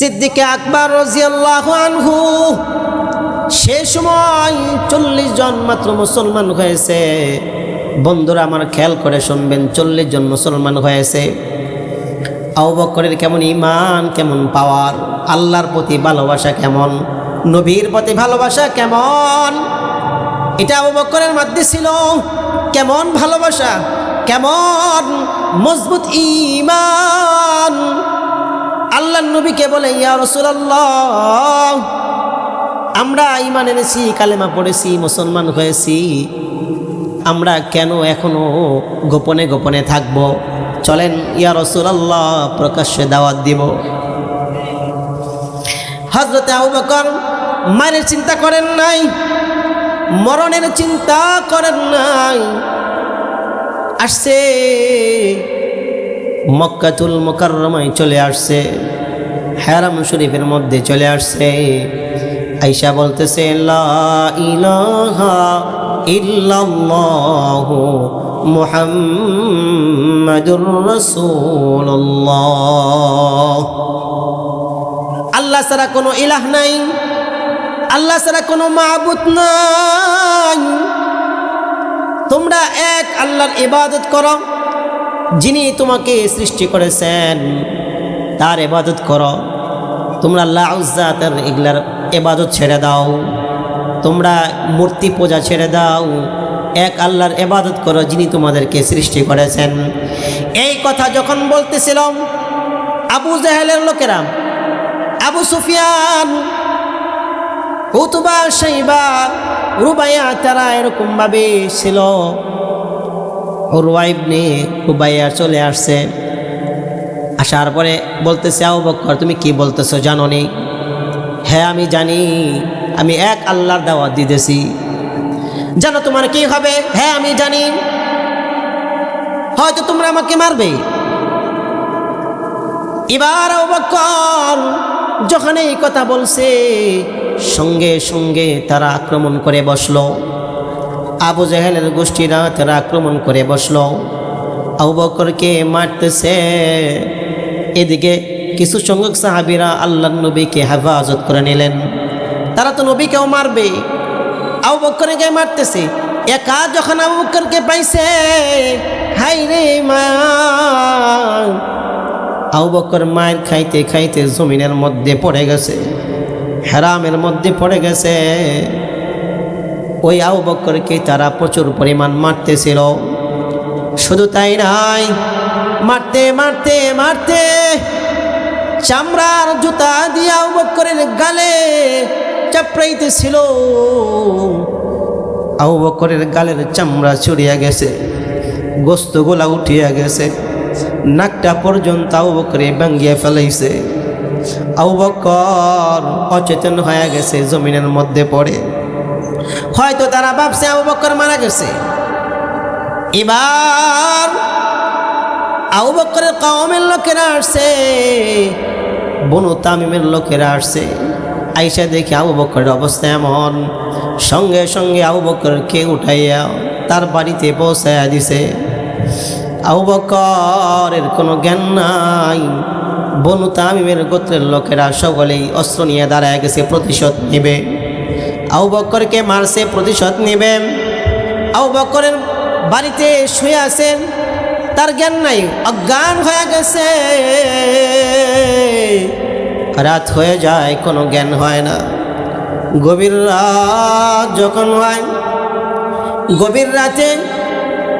সিদ্দিকে আকবর রাদিয়াল্লাহু আনহু সে সময় 40 জন মাত্র মুসলমান হয়েছে। বন্ধুরা আমার খেয়াল করে শুনবেন, 40 জন মুসলমান হয়েছে। আবু বকরের কেমন ঈমান, কেমন পাওয়ার, আল্লাহর প্রতি ভালোবাসা কেমন, নবীর প্রতি ভালোবাসা কেমন, এটা আবু বকরের মধ্যে ছিল। কেমন ভালোবাসা, কেমন মজবুত ঈমান। আল্লাহর নবীকে বলে, ইয়া রাসূলুল্লাহ, আমরা ঈমান এনেছি, কালেমা পড়েছি, মুসলমান হয়েছি, আমরা কেন এখনো গোপনে গোপনে থাকব? চলেন ইয়া রাসূলুল্লাহ, প্রকাশ্যে দাওয়াত দিব। হযরত আবু বকর মায়ের চিন্তা করেন নাই, মরণের চিন্তা করেন নাই। আসছে মক্কাতুল মুকাররমায় চলে আসছে, হারাম শরীফের মধ্যে চলে আসছে। আয়েশা বলতেছে, লা ইলাহা ইল্লাল্লাহু মুহাম্মাদুর রাসূলুল্লাহ। আল্লাহ ছাড়া কোনো ইলাহ নাই, আল্লাহ ছাড়া কোনো মাবুদ নাই। তোমরা এক আল্লাহর ইবাদত করো, যিনি তোমাকে সৃষ্টি করেছেন তার ইবাদত করো। তোমরা আল্লাহ উজ্জা তার এগুলার ইবাদত ছেড়ে দাও, তোমরা মূর্তি পূজা ছেড়ে দাও, এক আল্লাহর ইবাদত করো যিনি তোমাদেরকে সৃষ্টি করেছেন। এই কথা যখন বলতেছিল, আবু জাহেলের লোকেরা, আবু সুফিয়ান, উতবা, শাইবা, রুবাইয়া, তারা এরকমভাবে ছিল। উরওয়া ইবনে রুবাইয়া চলে আসছে, আসার পরে বলতেছে, আবু বকর তুমি কি বলতেছো জানো নি? হ্যাঁ আমি জানি, আমি এক আল্লাহর দাওয়াত দিতেছি। জানো তোমার কি হবে? হ্যাঁ আমি জানি, হয়তো তোমরা আমাকে মারবে। এবার আবু বকর যখন এই কথা বলছে, সঙ্গে সঙ্গে তারা আক্রমণ করে বসলো। আবু জাহেলের গোষ্ঠীরা তারা আক্রমণ করে বসলো, আবু বকরকে মারতেছে। এদিকে কিছু সংখ্যক সাহাবীরা আল্লাহর নবীকে হেফাজত করে নিলেন, তারা তো নবীকেও মারবে, আবু বকরকে মারতেছে। একা যখন আবু বকরকে পাইছে, হাই রে মা, আবু বকর মায়ের খাইতে খাইতে জমিনের মধ্যে পড়ে গেছে, হারামের মধ্যে পড়ে গেছে। ওই আবু বকরকে তারা প্রচুর পরিমাণ মারতেছিল। শুধু তাই নাই, মারতে মারতে মারতে চামড়ার জুতা দিয়ে আবু বকরের গালে চাপড়াইতেছিল। আবু বকরের গালের চামড়া চুরিয়া গেছে, গোস্তগুলা উঠিয়া গেছে, নাকটা পর্যন্ত আবু বকরে ভাঙ্গিয়া ফেলাইছে। আবু বকর অচেতন হয়ে গেছে, জমিনের মধ্যে পড়ে। হয়তো তারা ভাবছে আবু বকর মারা গেছে। এবার আবু বকরের কওমের লোকেরা আসছে, বনু তামিমের লোকেরা আসছে। আয়েশা দেখে আবু বকরের অবস্থা এমন, সঙ্গে সঙ্গে আবু বকরকে উঠাইয়া তার বাড়িতে পৌঁছাইয়া দিছে। আবু বকরের কোনো জ্ঞান নাই। বনু তামিমের গোত্রের লোকেরা সকলেই অস্ত্র নিয়ে দাঁড়ায় গেছে, প্রতিশোধ নেবে। আবু বকরকে মারছে, প্রতিশোধ নেবে। আবু বকরের বাড়িতে শুয়ে আছেন, তার জ্ঞান নাই, অজ্ঞান হয়ে গেছে। রাত হয়ে যায়, কোনো জ্ঞান হয় না। গভীর রাত যখন হয়, গভীর রাতে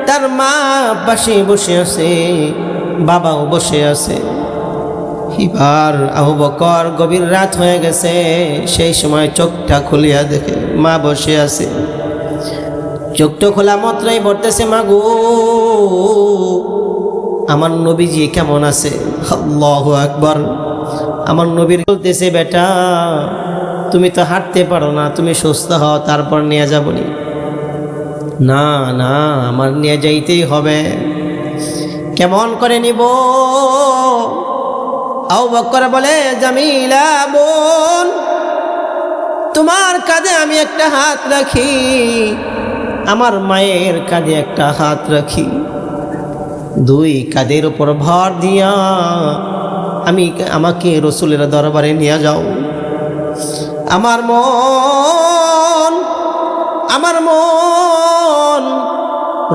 তার মা পাশে বসে আছে, বাবাও বসে আছে। এবার আবু বকর গভীর রাত হয়ে গেছে, সেই সময় চোখটা খুলিয়া দেখে মা বসে আছে। চোখটা খোলা মাত্রই বলতেছে, মা গো, আমার নবীজি কেমন আছে? আল্লাহু আকবার। আমার নবীর বলতেছে, বেটা তুমি তো হাঁটতে পারো না, তুমি সুস্থ হও, তারপর নিয়ে যাবনি। না না, আমার নিয়ে যাইতেই হবে। কেমন করে নিব? আবু বকর বলে, জামিলা বোন, তোমার কাঁধে আমি একটা হাত রাখি, আমার মায়ের কাঁধে একটা হাত রাখি, দুই কাঁধের উপর ভর দিয়া আমাকে রসুলের দরবারে নিয়ে যাও। আমার মন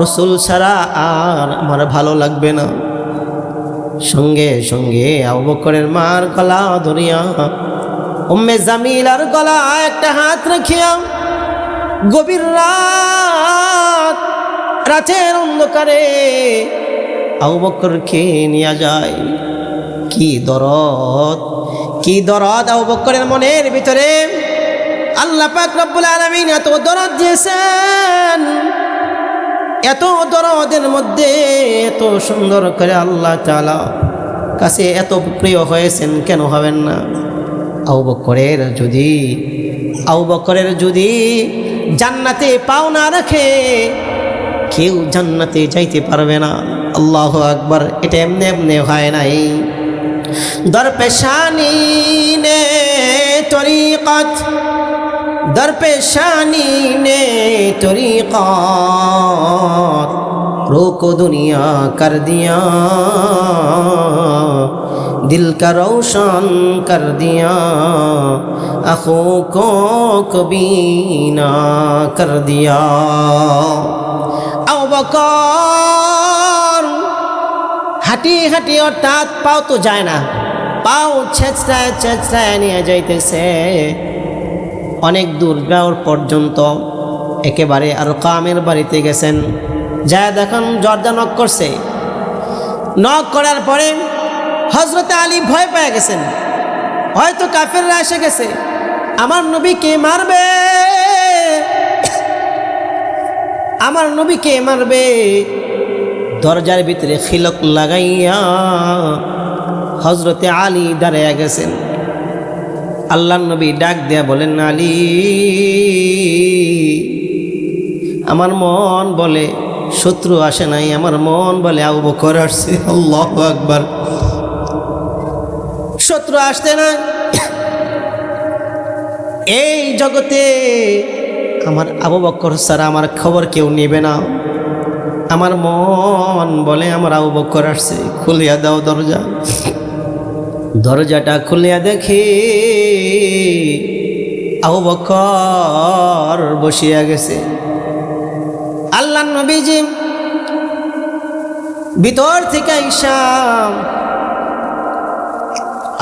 রসুল ছাড়া আর আমার ভালো লাগবে না। সঙ্গে সঙ্গে আবু বকরের মার গলা ধরিয়া উম্মে জামিলার গলা একটা হাত রাখিয়া গভীর রাতের অন্ধকারে আবু বকরকে নিয়ে যায়। কি দরদ আবু বকরের মনের ভিতরে। আল্লাহ পাক রব্বুল আলামিন এত দরদ দিয়েছেন, এত দরদের মধ্যে এত সুন্দর করে আল্লাহ তাআলা কাছে এত প্রিয় হয়েছেন, কেন হবেন না? আবু বকরের যদি জান্নাতে পাও না রাখে কেউ জান্নাতে যাইতে পারবে না। আল্লাহু আকবার। এটা এমনি এমনি হয় নাই। দরপেশানি নে তরিকত रोको दुनिया कर दिया, दिल का रोशन कर दिया, आँखों को कभी ना कर दिया। আবু বকর হাঁটি হাঁটি অর্থাৎ পাও তো যায় না, পাও ছেঁচড়ায় নিয়ে যাইতেছে অনেক দূর যাওয়ার পর্যন্ত। একেবারে আরকামের বাড়িতে গেছেন, যায় দেখুন দরজা নক করছে। নক করার পরে হযরত আলী ভয় পেয়ে গেছেন, হয়তো কাফেররা এসে গেছে, আমার নবীকে মারবে। দরজার ভিতরে খিলক লাগাইয়া হযরত আলী দাঁড়াইয়া গেছেন। আল্লাহর নবী ডাক দেয়া বলেন, আলী, আমার মন বলে শত্রু আসে নাই, আমার মন বলে আবু বকর আসছে। আল্লাহু আকবার। শত্রু আসতে না, এই জগতে আমার আবু বকর ছাড়া আমার খবর কেউ নেবে না। আমার মন বলে আমার আবু বকর আসছে, খুলিয়া দাও দরজা। দরজাটা খুলিয়া দেখি আবু বকর বসিয়া গেছে। আল্লাহর নবীজি ভিতর থেকে আইসা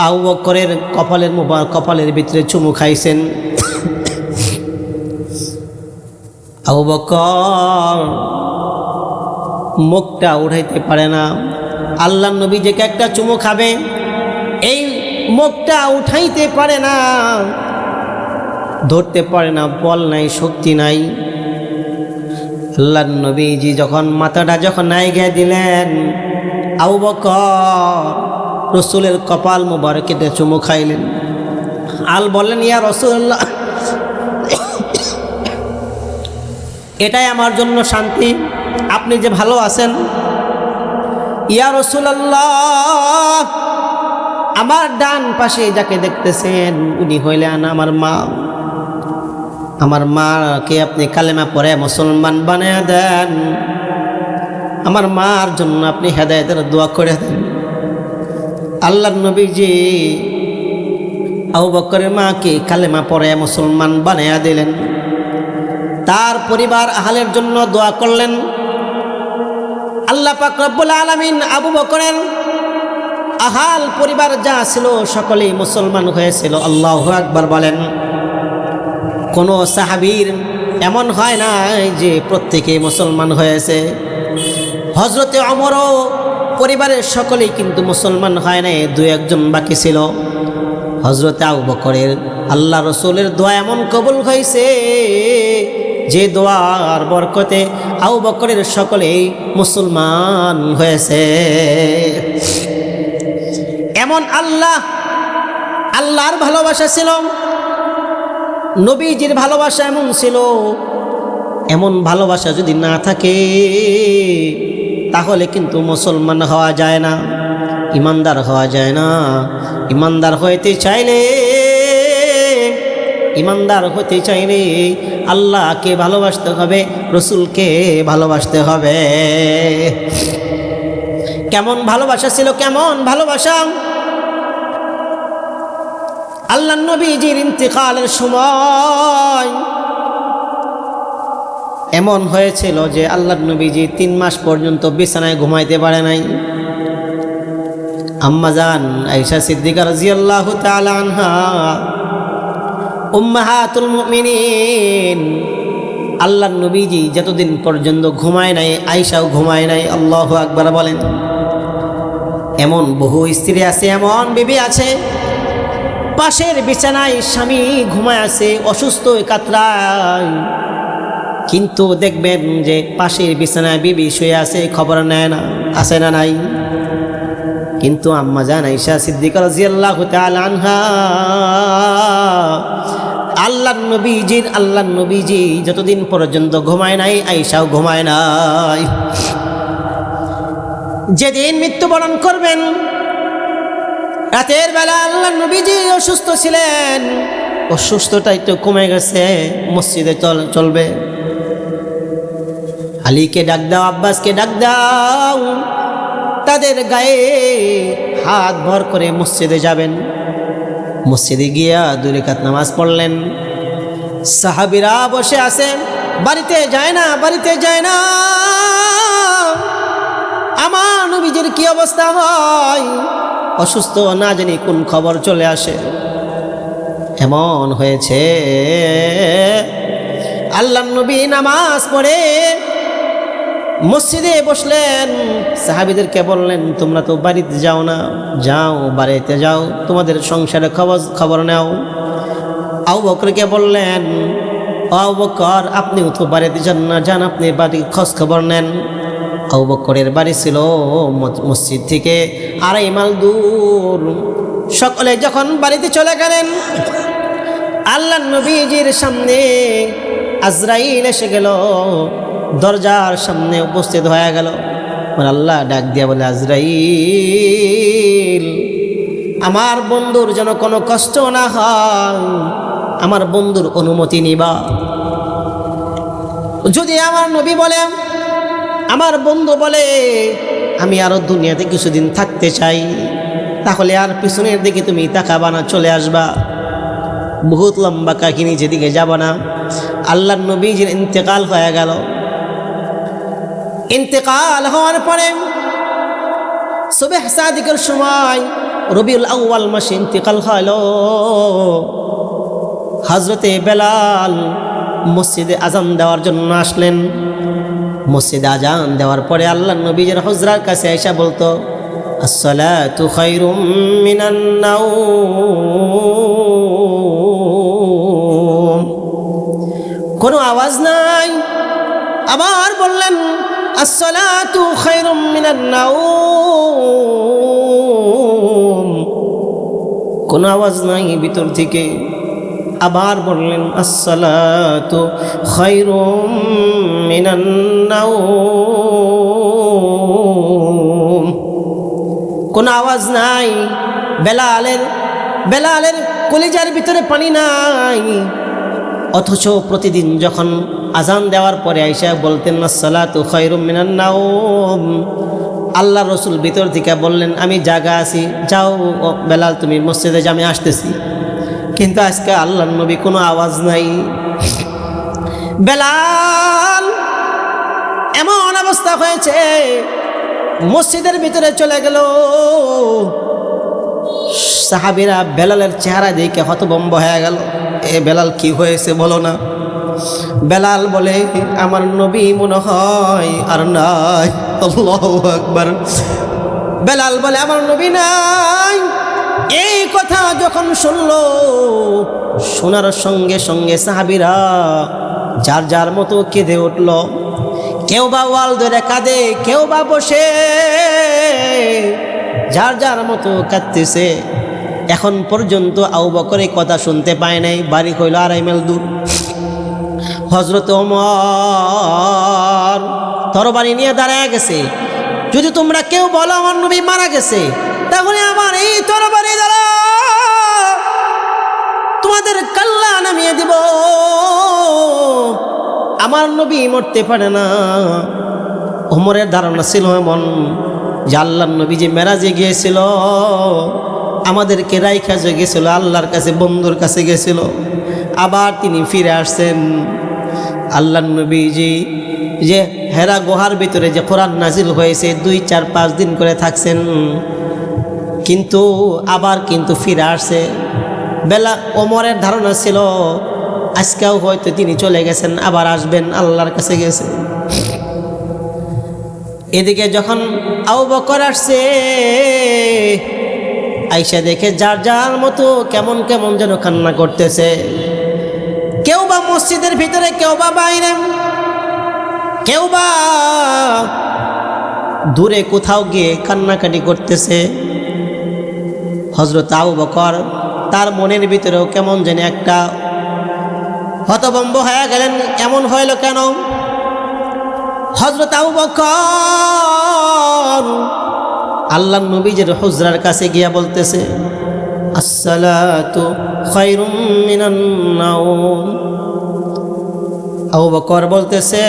আবু বকরের কপালের ভিতরে চুমু খাইছেন। আবু বকর মুখটা উঠাইতে পারে না। আল্লাহর নবী যে একটা চুমু খাবে, এই মুখটা উঠাইতে পারে না, ধরতে পারে না, বল নাই, শক্তি নাই। আল্লাহর নবীজি যখন মাথাটা নাইগা দিলেন, আবু বকর রসুলের কপাল মুবারকেতে চুমু খাইলেন। বললেন, ইয়া রাসূলুল্লাহ, এটাই আমার জন্য শান্তি, আপনি যে ভালো আছেন। ইয়া রাসূলুল্লাহ, আমার ডান পাশে যাকে দেখতেছেন উনি হইলেন আমার মা। আমার মাকে আপনি কালেমা পড়ে মুসলমান বানিয়ে দেন। আমার মার জন্য আপনি হেদায়েতের দোয়া করে দেন। আল্লাহর নবীজি আবু বকরের মাকে কালেমা পড়ে মুসলমান বানিয়ে দিলেন। তার পরিবার আহলের জন্য দোয়া করলেন। আল্লাহ পাক রব্বুল আলামিন আবু বকরের আহাল পরিবার যা ছিল সকলেই মুসলমান হয়েছিল। আল্লাহু আকবার বলেন। কোনো সাহাবীর এমন হয় না যে প্রত্যেকে মুসলমান হয়েছে। হযরতে ওমরও পরিবারের সকলেই কিন্তু মুসলমান হয় নাই, দু একজন বাকি ছিল। হযরতে আবু বকরের আল্লাহ রসুলের দোয়া এমন কবুল হয়েছে যে দোয়ার বরকতে আবু বকরের সকলেই মুসলমান হয়েছে। এমন আল্লাহর ভালোবাসা ছিল, নবীজির ভালোবাসা এমন ছিল। এমন ভালোবাসা যদি না থাকে তাহলে কিন্তু মুসলমান হওয়া যায় না, ইমানদার হওয়া যায় না। ইমানদার হতে চাইলে আল্লাহকে ভালোবাসতে হবে, রসুলকে ভালোবাসতে হবে। কেমন ভালোবাসা ছিল, কেমন ভালোবাসা! আল্লাহর নবীজির ইন্তেকালের সময় এমন হয়েছিল যে আল্লাহর নবীজি 3 মাস পর্যন্ত বিছানায় ঘুমাইতে পারে নাই। আম্মাজান আয়েশা সিদ্দিকা রাদিয়াল্লাহু তাআলা আনহা উম্মাহাতুল মুমিনিন, আল্লাহর নবীজি যতদিন পর্যন্ত ঘুমায় নাই আয়েশাও ঘুমায় নাই। আল্লাহু আকবার বলেন। এমন বহু স্ত্রী আছে, এমন বিবি আছে পাশের বিছানায় স্বামী ঘুমায় আছে অসুস্থ কাতরায়, কিন্তু দেখবেন যে পাশের বিছানায় বিবি শুয়ে আছে, খবর নেয় না, আছে না নাই? কিন্তু আম্মাজান আয়েশা সিদ্দিকা রাদিয়াল্লাহু তাআলা আনহা আল্লাহর নবীজি যতদিন পর্যন্ত ঘুমায় নাই আয়েশাও ঘুমায় নাই। যেদিন মৃত্যুবরণ করবেন রাতের বেলা আল্লাহর নবীজি অসুস্থ ছিলেন, অসুস্থতা একটু কমে গেছে, মসজিদে চলবে। আলীকে ডাক দাও, আব্বাসকে ডাক দাও, তাদের গায়ে হাত ভর করে মসজিদে যাবেন। মসজিদে গিয়া 2 রাকাত নামাজ পড়লেন। সাহাবীরা বসে আছেন, বাড়িতে যায় না। আমার নবীজির কি অবস্থা হয়, অসুস্থ, না জানি কোন খবর চলে আসে। এমন হয়েছে আল্লাহর নবী নামাজ পড়ে মসজিদে বসলেন। সাহাবীদেরকে বললেন, তোমরা তো বাড়িতে যাও না, যাও বাড়িতে যাও, তোমাদের সংসারে খবর নাও। আবু বকরকে বললেন, আবু বকর আপনিও তো বাড়িতে যান না, যান আপনি বাড়ি খোঁজ খবর নেন। আবু বকরের বাড়ি ছিল মসজিদ থেকে 2.5 মাইল দূর। সকলে যখন বাড়িতে চলে গেলেন, আল্লাহর নবীজির সামনে আজরাইল এসে গেল, দরজার সামনে উপস্থিত হয়ে গেল। আল্লাহ ডাক দিয়া বলে, আজরাইল, আমার বন্ধুর যেন কোনো কষ্ট না হয়, আমার বন্ধুর অনুমতি নিবা। যদি আমার নবী বলে, আমার বন্ধু বলে আমি আরো দুনিয়াতে কিছুদিন থাকতে চাই, তাহলে আর পিছনের দিকে তুমি তাকাবা না, চলে আসবা, বহুত লম্বা কাহিনী, যেদিকে যাব না। আল্লাহর নবীজির ইন্তেকাল হয়ে গেল। ইন্তেকাল হওয়ার পরে সুবহ সাদিকের সময় রবিউল আউয়াল মাসে ইন্তেকাল হলো। হযরতে বেলাল মসজিদে আজান দেওয়ার জন্য আসলেন। মসজিদে আজান দেওয়ার পরে আল্লাহর নবীজির হুজরার কাছে আয়েশা বলতো, আসসালাতু খায়রুম মিনান নাওম। কোনো আওয়াজ নাই। আবার বললেন, আসসালাতু খায়রুম মিনান নাওম। কোনো আওয়াজ নাই ভিতর থেকে। আবার বললেন, আসসালাতু খায়রুম মিনান নাওম। কোনো আওয়াজ নাই। বেলালের কলিজার ভিতরে পানি নাই। অথচ প্রতিদিন যখন আজান দেওয়ার পরে আয়েশা বলতেন, আসসালাতু খায়রুম মিনান নাওম, আল্লাহ রসুল ভিতর থেকে বললেন, আমি জাগা আছি, যাও বেলাল তুমি মসজিদে যা, আমি আসতেছি। কিন্তু আজকে আল্লাহর নবী কোনো আওয়াজ নাই। বেলাল এমন অবস্থা হয়েছে, মসজিদের ভিতরে চলে গেল। সাহাবীরা বেলালের চেহারা দেখে হতভম্ব হয়ে গেল। এ বেলাল কি হয়েছে বলো না। বেলাল বলে, আমার নবী মনে হয় আর নাই। আল্লাহু আকবার। বেলাল বলে, আমার নবী নাই। এই কথা যখন শুনলো, শোনার সঙ্গে সঙ্গে সাহাবীরা যার যার মতো কেঁদে উঠল। কেউ বা ওয়াল ধরে কাঁদে, কেউ বা বসে যার যার মতো কাঁদতেছে। এখন পর্যন্ত আবু বকরের কথা শুনতে পায় নাই, বাড়ি হইল 2.5 মাইল দূর। হযরত ওমর তরবারি নিয়ে দাঁড়ায় গেছে, যদি তোমরা কেউ বলো আমার নবী মারা গেছে, তাহলে আমার এই তরবারি দ্বারা তোমাদের কাল্লা নামিয়ে দিব। আমার নবী মরতে পারে না। ওমরের ধারণা ছিল এমন যে আল্লাহর নবী যে মেরাজে গিয়েছিল, আমাদেরকে রাইখা যে গেছিল, আল্লাহর কাছে বন্ধুর কাছে গেছিল, আবার তিনি ফিরে আসছেন। আল্লাহর নবীজি যে হেরা গুহার ভিতরে যে কোরআন নাজিল হয়েছে 2, 4, 5 দিন করে থাকছেন, কিন্তু আবার কিন্তু ফিরে আসছে। বেলা ওমরের ধারণা ছিল আজকেও হয়তো তিনি চলে গেছেন, আবার আসবেন, আল্লাহর কাছে গেছে। এদিকে যখন আবু বকর আসছে, আইসা দেখে যার যার মতো কেমন কেমন যেন কান্না করতেছে। কেউ বা মসজিদের ভিতরে, কেউ বা বাইরে, কেউ বা দূরে কোথাও গিয়ে কান্নাকাটি করতেছে। হযরত আবু বকর তার মনের ভিতরেও কেমন যেন একটা হতভম্ব হয়ে গেলেন। এমন হইল কেন? হযরত আবু বকর আল্লাহর নবীজির হুজরার কাছে গিয়া বলতেছে, আসসালাতু খায়রুম মিনান নাওম। আবু বকর বলতেছে,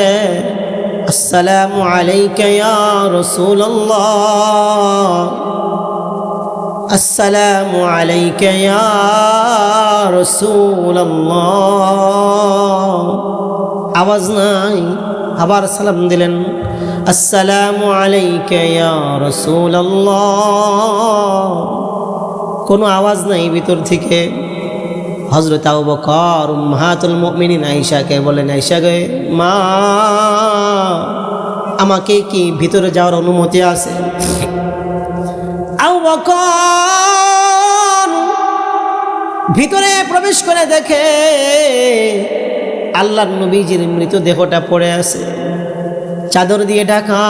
আসসালামু আলাইকা ইয়া রাসূলুল্লাহ, আসসালামু আলাইকা ইয়া রাসূলুল্লাহ। আওয়াজ নাই, আবার সালাম দিলেন, আসসালামু আলাইকা ইয়া রাসূলুল্লাহ। কোনো আওয়াজ নাই ভিতর থেকে। হযরত আবু বকর উম্মাহাতুল মুমিনিন আয়েশাকে বলেন, আয়েশা গে মা, আমাকে কি ভিতরে যাওয়ার অনুমতি আছে? আবু বকর ভিতরে প্রবেশ করে দেখে আল্লাহর নবীজির মৃতদেহটা পড়ে আছে, চাদর দিয়ে ঢাকা।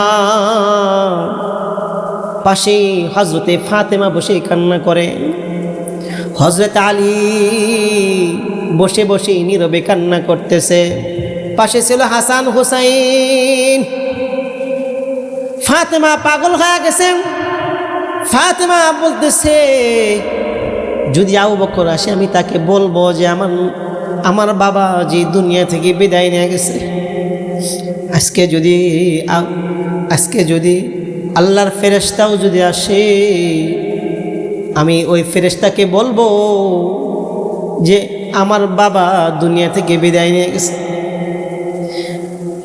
পাশেই হযরতে ফাতেমা বসে কান্না করে, হযরত আলী বসে বসে নীরবে কান্না করতেছে। পাশে ছিল হাসান হুসাইন। ফাতেমা পাগল হয়ে গেছে। ফাতেমা বলতেছে, যদি আবু বকর আসে আমি তাকে বলবো যে আমার বাবা যে দুনিয়া থেকে বিদায় নিয়ে গেছে। আজকে যদি আল্লাহর ফেরেশতাও যদি আসে, আমি ওই ফেরেশতাকে বলবো যে আমার বাবা দুনিয়া থেকে বিদায় নিয়ে গেছে।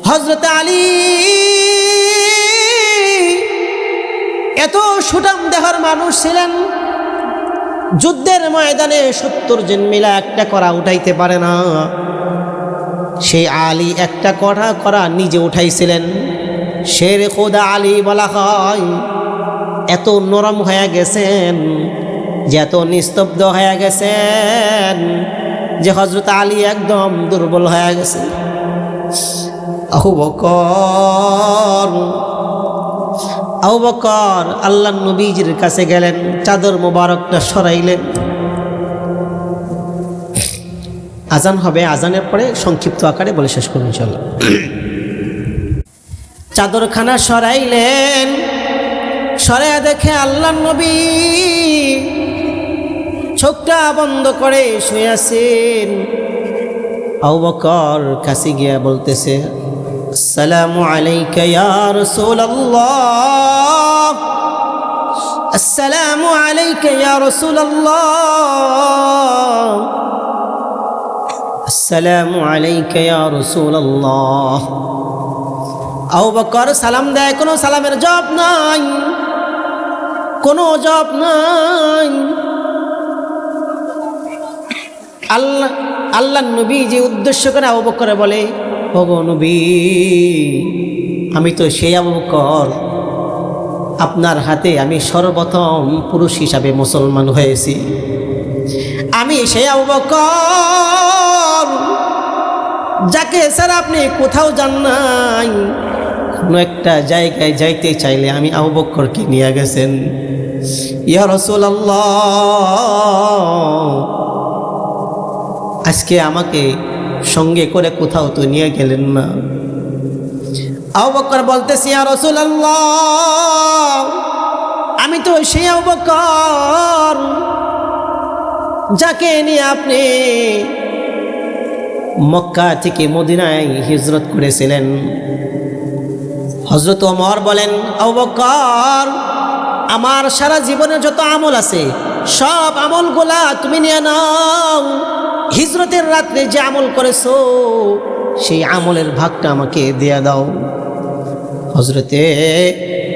হযরত আলী এত সুঠাম দেহর মানুষ ছিলেন, যুদ্ধের ময়দানে 70 জন মিলা একটা করা উঠাইতে পারে না। সেই আলী একটা করা নিজে উঠাইছিলেন। শেরে খোদা আলী বলা হয়। এত নরম হয়ে গেছেন, যে এত নিস্তব্ধ হয়ে গেছেন যে হযরত আলী একদম দুর্বল হয়ে গেছে। আবু বকর আল্লাহর নবীজির কাছে গেলেন, চাদর মোবারকটা সরাইলেন। আজান হবে, আজানের পরে সংক্ষিপ্ত আকারে বলে শেষ করুন ইনশাআল্লাহ। চাদরখানা সরাইলেন, সরাইয়া দেখে আল্লাহর নবী চোখটা বন্ধ করে শুয়ে আছেন। আবু বকর কাছে গিয়া বলতেছে, আসসালামু আলাইকা ইয়া রাসূলুল্লাহ, আসসালামু আলাইকা ইয়া রাসূলুল্লাহ, আসসালামু আলাইকা ইয়া রাসূলুল্লাহ। আবু বকর সালাম দেয়, কোনো সালামের জবাব নাই, কোনো জবাব নাই। আল্লাহ নবী যে উদ্দেশ্য করে আবু বকরে বলে, ওগো নবী, আমি তো সেই আবু বকর, আপনার হাতে আমি সর্বপ্রথম পুরুষ হিসাবে মুসলমান হয়েছি। আমি সেই আবু বকর যাকে ছাড়া আপনি কোথাও যান নাই। কোনো একটা জায়গায় যাইতে চাইলে আমি আবু বকরকে নিয়ে গেছেন। ইয়া রাসূলুল্লাহ, আজকে আমাকে সঙ্গে করে কোথাও তো নিয়ে গেলেন না। আবু বকর বলতেছি, ইয়া রাসূলুল্লাহ, আমি তো সেই আবু বকর যাকে নিয়ে আপনি মক্কা থেকে মদিনায় হিজরত করেছিলেন। হযরত ওমর বলেন, আবু বকর, আমার সারা জীবনের যত আমল আছে সব আমলগুলা তুমি নিয়ে নাও, হিজরতের রাত্রে যে আমল করেছো সেই আমলের ভাগটা আমাকে দিয়ে দাও। হযরতে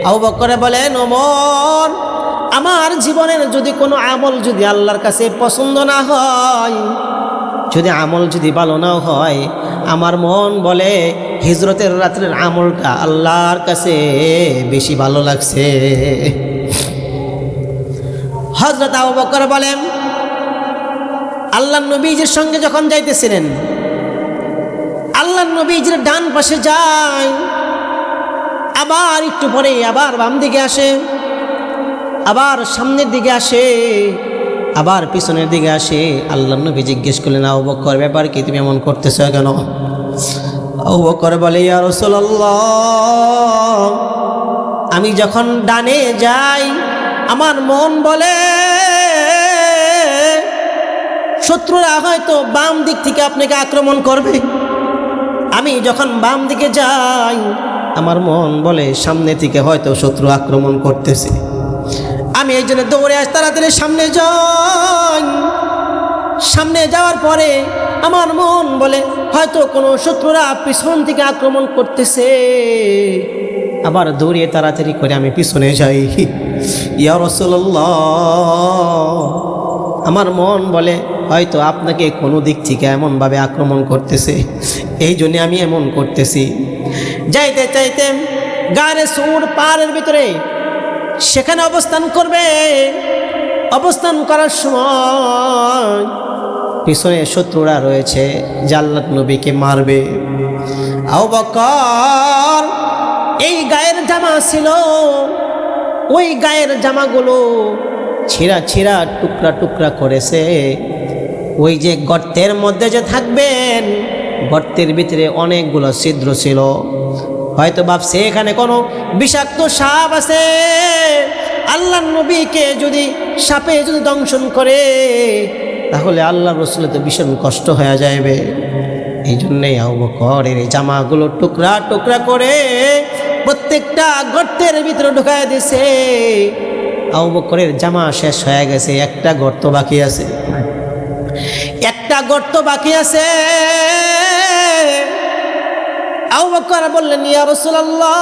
আবু বকর বলেন, ওমর, আমার জীবনের যদি কোনো আমল যদি আল্লাহর কাছে পছন্দ না হয়, যদি আমল যদি ভালো না হয়, আমার মন বলে হিজরতের রাত্রের আমলটা আল্লাহর কাছে বেশি ভালো লাগছে। হযরত আবু বকর বলেন, আল্লাহর নবীজির সঙ্গে যখন যাইতেছিলেন, আল্লাহর নবীজির ডান পাশে যায়, আবার একটু পরে আবার বাম দিকে আসে, আবার সামনের দিকে আসে, আবার পিছনের দিকে আসে। আল্লাহর নবী জিজ্ঞেস করলেন, আবু বকর, ব্যাপার কি, তুমি এমন করতেছো কেন? আবু বকর বলে, ইয়া রাসূলুল্লাহ, আমি যখন ডানে যাই আমার মন বলে শত্রুরা হয়তো বাম দিক থেকে আপনাকে আক্রমণ করবে। আমি যখন বাম দিকে যাই আমার মন বলে সামনে থেকে হয়তো শত্রু আক্রমণ করতেছে। আমি এই জন্য দৌড়ে আস, তাড়াতাড়ি সামনে যাই। সামনে যাওয়ার পরে আমার মন বলে হয়তো কোনো শত্রুরা পিছন থেকে আক্রমণ করতেছে। আবার দৌড়িয়ে তাড়াতাড়ি করে আমি পিছনে যাই। ইয়া রাসূলুল্লাহ, আমার মন বলে হয়তো আপনাকে কোনো দিক থেকে এমনভাবে আক্রমণ করতেছে, এই জন্য আমি এমন করতেছি। যাইতে চাইতে গারে সুর পাহাড়ের ভিতরে সেখানে অবস্থান করবে। অবস্থান করার সময় পিছনে শত্রুরা রয়েছে, আল্লাহর নবীকে মারবে। আবু বকর এই গায়ের জামা ছিল, ওই গায়ের জামাগুলো ছিঁড়া ছিঁড়া টুকরা টুকরা করেছে। ওই যে গর্তের মধ্যে যে থাকবেন, গর্তের ভিতরে অনেকগুলো ছিদ্র ছিল। হয়তো ভাবছে এখানে কোনো বিষাক্ত সাপ আছে, আল্লাহর নবীকে যদি সাপে যদি দংশন করে তাহলে আল্লাহ রাসূলের তো ভীষণ কষ্ট হয়ে যাবে। এই জন্যেই আবু বকরের এই জামাগুলো টুকরা টুকরা করে প্রত্যেকটা গর্তের ভিতরে ঢুকায় দিয়েছে। আবু বকরের জামা শেষ হয়ে গেছে, একটা গর্ত বাকি আছে, একটা গর্ত বাকি আছে। আবু বকর বললেন, ইয়া রাসূলুল্লাহ,